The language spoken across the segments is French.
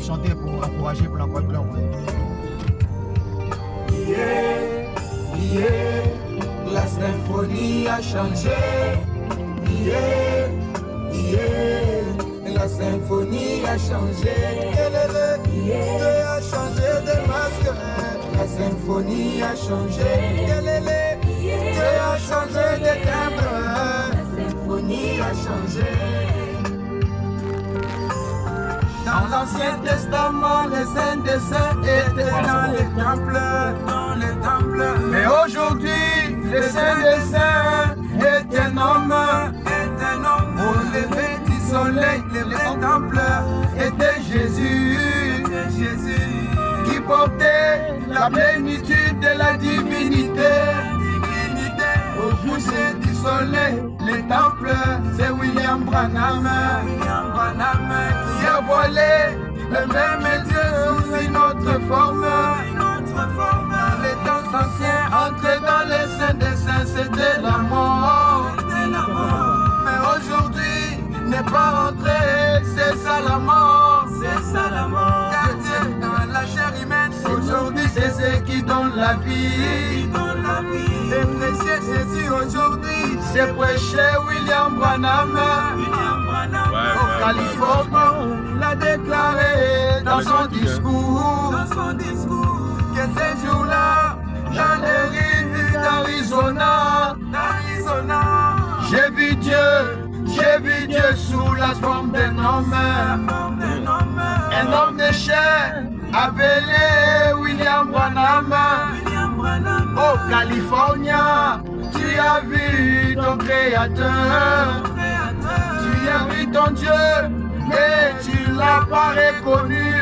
chanter pour encourager, pour l'encourager, pour l'envoyer. La symphonie a changé. La symphonie a changé. Dieu a changé de masque. La symphonie a changé. Dieu a changé de timbre. La symphonie a changé. Dans l'Ancien Testament, les saints des saints étaient dans les temples. Mais aujourd'hui, les saints des saints est un homme. Au lever du soleil, les temples était Jésus. Qui portait la plénitude de la divinité. Au coucher du soleil, les temples, c'est William Branham. Qui a volé le même Dieu sous une autre forme. Les temps anciens, entrer dans les saints des saints, c'était la mort. Mais aujourd'hui, n'est pas rentré, c'est ça la mort. Car Dieu dans la chair humaine, aujourd'hui c'est ce qui donne la vie. Et prêcher Jésus aujourd'hui, c'est prêcher William Branham. Au Californie, l'a déclaré dans son discours. Que ces jours-là, dans les rives d'Arizona, j'ai vu Dieu sous la forme d'un homme. Un homme de chair appelé William Branham. Au Californie, tu as vu ton créateur. Tu as vu ton Dieu, mais tu l'as pas reconnu.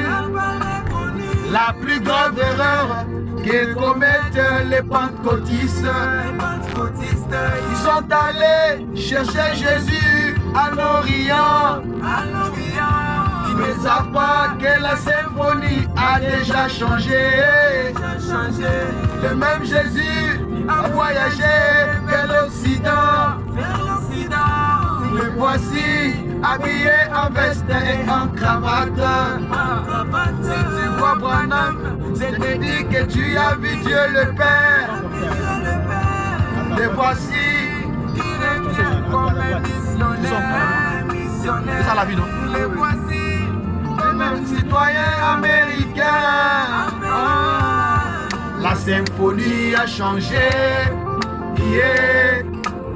La plus grave erreur que commettent les pentecôtistes. Ils sont allés chercher Jésus à l'Orient. Ils ne savent pas que la symphonie a déjà changé. Le même Jésus a voyagé vers l'Occident. Le voici habillé en veste et en cravate. Si tu vois Branham, je te dis que tu as vu Dieu le Père. Le voici qui revient comme un missionnaire. C'est ça la vie, non? Le voici le même citoyen américain. La symphonie a changé.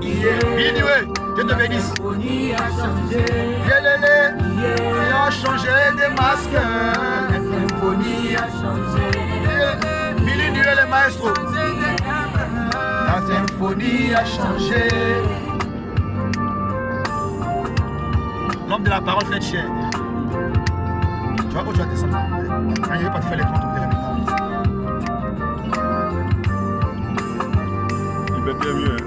Anyway, Dieu te bénisse. La symphonie a changé. Il a changé de masque. La symphonie a changé. Billy Nué le maestro. La symphonie a changé. L'homme de la parole fait chair. Tu vois où tu vas descendre? Quand il n'y avait pas de faire les comptes, on dirait maintenant. Il peut bien mieux.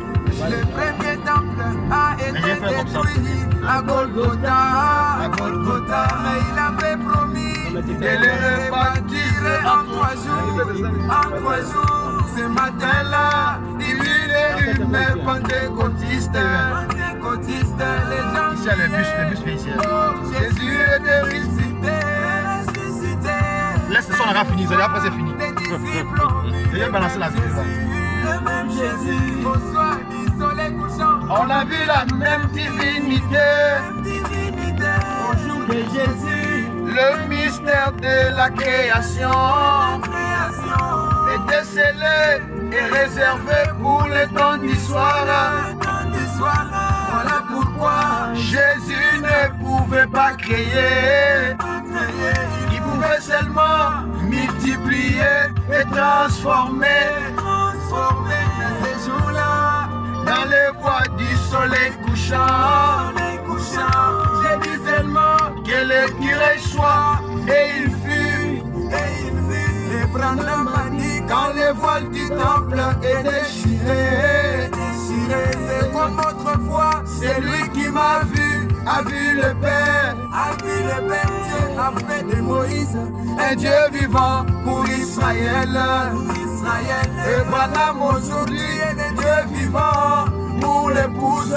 Le premier temple a été fait comme ça. détruit à Golgotha. Mais il avait promis de le rebâtir en 3 jours. Ce matin-là, il vit les rumeurs pentecôtistes. Les gens Ici, le bus fait ici. Jésus est ressuscité. Laisse le son, on aura fini. Après, c'est fini. Les disciples ont vu Je viens balancer la vie. le même Jésus au soir du soleil couchant. On a vu la même divinité. Au jour de Jésus, Le mystère de la création était scellé et réservé pour le temps du soir. Voilà pourquoi Jésus ne pouvait pas créer. Il pouvait seulement multiplier et transformer. Ces jours-là, Dans les voies du soleil couchant, j'ai dit seulement que le curé soit et il fut. et prendre la manie Quand le voile du temple est déchiré, c'est comme autrefois, c'est lui qui m'a vu, a vu le Père, a vu le Père Dieu a fait de Moïse un Dieu vivant pour Israël. Et Branham aujourd'hui est le Dieu vivant pour l'épouse.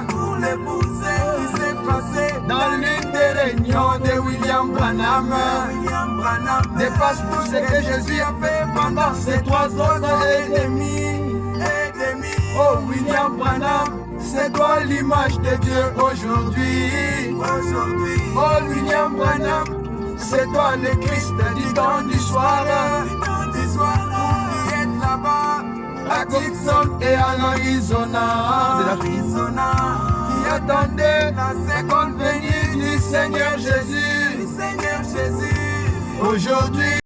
pour l'épouser qui s'est passé Dans l'une des règne de William Branham dépasse tout ce que Jésus a fait pendant ses 3 ans et demi. Oh William Branham, c'est toi l'image de Dieu aujourd'hui. Oh William Branham, c'est toi le Christ du temps du soir. Qui est là-bas à Dixon et à Arizona, qui attendait la seconde venue du Seigneur Jésus. Aujourd'hui